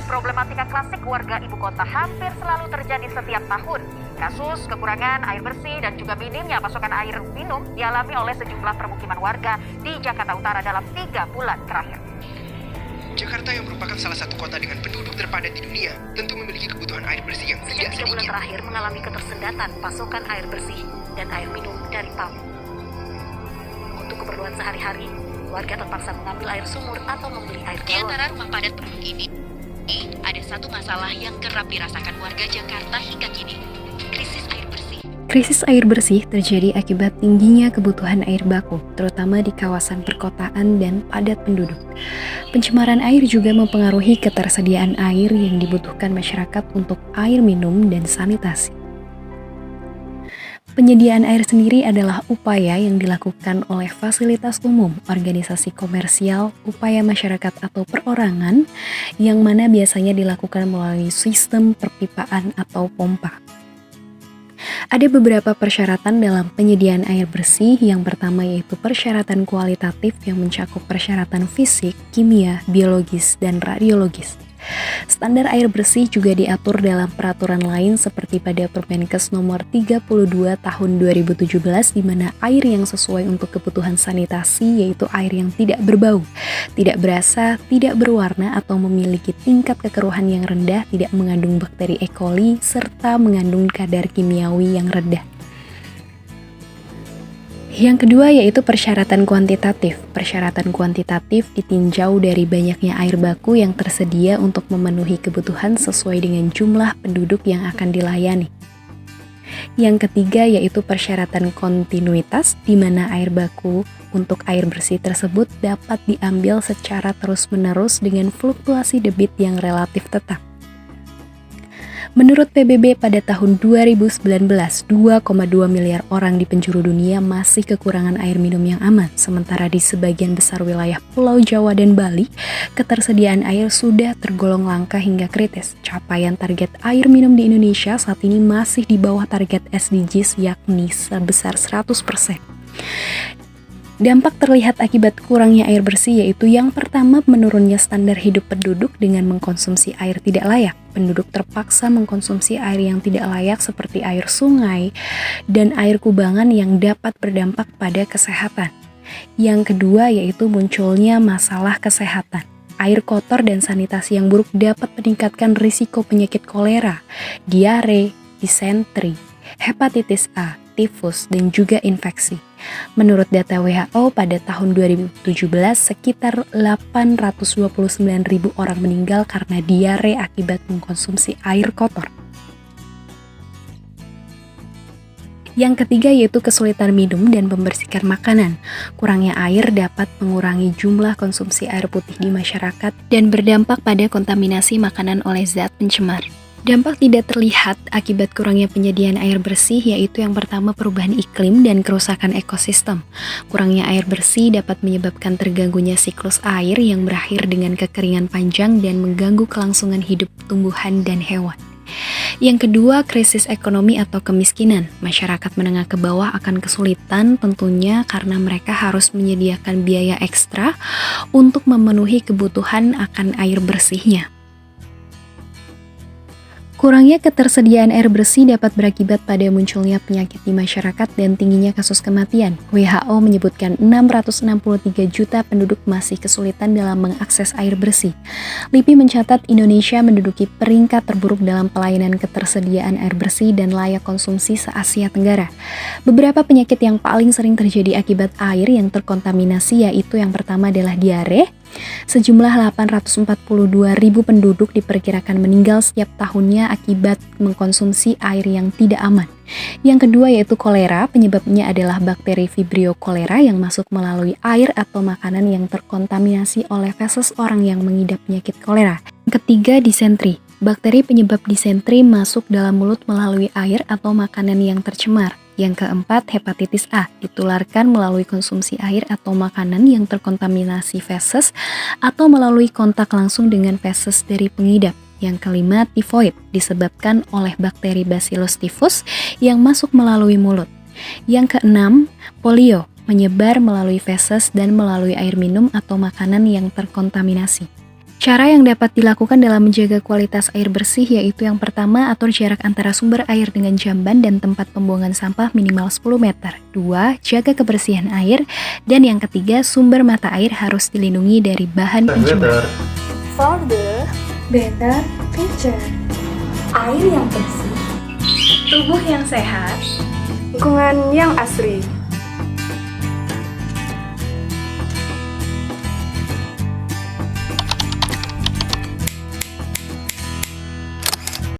problematika klasik warga ibu kota hampir selalu terjadi setiap tahun. Kasus kekurangan air bersih dan juga minimnya pasokan air minum dialami oleh sejumlah permukiman warga di Jakarta Utara dalam 3 bulan terakhir. Jakarta yang merupakan salah satu kota dengan penduduk terpadat di dunia tentu memiliki kebutuhan air bersih yang tidak sedikit. 3 bulan terakhir mengalami ketersendatan pasokan air bersih dan air minum dari PAM. Untuk keperluan sehari-hari, warga terpaksa mengambil air sumur atau membeli air galon. Di antara rumah padat penduduk ini, ada satu masalah yang kerap dirasakan warga Jakarta hingga kini, krisis air bersih. Krisis air bersih terjadi akibat tingginya kebutuhan air baku, terutama di kawasan perkotaan dan padat penduduk. Pencemaran air juga mempengaruhi ketersediaan air yang dibutuhkan masyarakat untuk air minum dan sanitasi. Penyediaan air sendiri adalah upaya yang dilakukan oleh fasilitas umum, organisasi komersial, upaya masyarakat atau perorangan, yang mana biasanya dilakukan melalui sistem perpipaan atau pompa. Ada beberapa persyaratan dalam penyediaan air bersih. Yang pertama yaitu persyaratan kualitatif yang mencakup persyaratan fisik, kimia, biologis, dan radiologis. Standar air bersih juga diatur dalam peraturan lain seperti pada Permenkes nomor 32 tahun 2017 di mana air yang sesuai untuk kebutuhan sanitasi yaitu air yang tidak berbau, tidak berasa, tidak berwarna atau memiliki tingkat kekeruhan yang rendah, tidak mengandung bakteri E. coli serta mengandung kadar kimiawi yang rendah. Yang kedua yaitu persyaratan kuantitatif. Persyaratan kuantitatif ditinjau dari banyaknya air baku yang tersedia untuk memenuhi kebutuhan sesuai dengan jumlah penduduk yang akan dilayani. Yang ketiga yaitu persyaratan kontinuitas, di mana air baku untuk air bersih tersebut dapat diambil secara terus-menerus dengan fluktuasi debit yang relatif tetap. Menurut PBB pada tahun 2019, 2,2 miliar orang di penjuru dunia masih kekurangan air minum yang aman. Sementara di sebagian besar wilayah Pulau Jawa dan Bali, ketersediaan air sudah tergolong langka hingga kritis. Capaian target air minum di Indonesia saat ini masih di bawah target SDGs yakni sebesar 100%. Dampak terlihat akibat kurangnya air bersih yaitu yang pertama menurunnya standar hidup penduduk dengan mengkonsumsi air tidak layak. Penduduk terpaksa mengkonsumsi air yang tidak layak seperti air sungai dan air kubangan yang dapat berdampak pada kesehatan. Yang kedua yaitu munculnya masalah kesehatan. Air kotor dan sanitasi yang buruk dapat meningkatkan risiko penyakit kolera, diare, disentri, hepatitis A, tifus, dan juga infeksi. Menurut data WHO pada tahun 2017, sekitar 829.000 orang meninggal karena diare akibat mengkonsumsi air kotor. Yang ketiga yaitu kesulitan minum dan membersihkan makanan. Kurangnya air dapat mengurangi jumlah konsumsi air putih di masyarakat dan berdampak pada kontaminasi makanan oleh zat pencemar. Dampak tidak terlihat akibat kurangnya penyediaan air bersih yaitu yang pertama perubahan iklim dan kerusakan ekosistem. Kurangnya air bersih dapat menyebabkan terganggunya siklus air yang berakhir dengan kekeringan panjang dan mengganggu kelangsungan hidup tumbuhan dan hewan. Yang kedua, krisis ekonomi atau kemiskinan. Masyarakat menengah ke bawah akan kesulitan tentunya karena mereka harus menyediakan biaya ekstra untuk memenuhi kebutuhan akan air bersihnya. Kurangnya ketersediaan air bersih dapat berakibat pada munculnya penyakit di masyarakat dan tingginya kasus kematian. WHO menyebutkan 663 juta penduduk masih kesulitan dalam mengakses air bersih. LIPI mencatat Indonesia menduduki peringkat terburuk dalam pelayanan ketersediaan air bersih dan layak konsumsi se-Asia Tenggara. Beberapa penyakit yang paling sering terjadi akibat air yang terkontaminasi yaitu yang pertama adalah diare. Sejumlah 842.000 penduduk diperkirakan meninggal setiap tahunnya akibat mengkonsumsi air yang tidak aman. Yang kedua yaitu kolera, penyebabnya adalah bakteri Vibrio cholera yang masuk melalui air atau makanan yang terkontaminasi oleh feses orang yang mengidap penyakit kolera. Yang ketiga disentri, bakteri penyebab disentri masuk dalam mulut melalui air atau makanan yang tercemar. Yang keempat, hepatitis A, ditularkan melalui konsumsi air atau makanan yang terkontaminasi feses atau melalui kontak langsung dengan feses dari pengidap. Yang kelima, tifoid, disebabkan oleh bakteri Bacillus typhus yang masuk melalui mulut. Yang keenam, polio, menyebar melalui feses dan melalui air minum atau makanan yang terkontaminasi. Cara yang dapat dilakukan dalam menjaga kualitas air bersih yaitu yang pertama, atur jarak antara sumber air dengan jamban dan tempat pembuangan sampah minimal 10 meter. 2. Jaga kebersihan air. Dan yang ketiga, sumber mata air harus dilindungi dari bahan pencemar. For the better future. Air yang bersih, Tubuh yang sehat, lingkungan yang asri.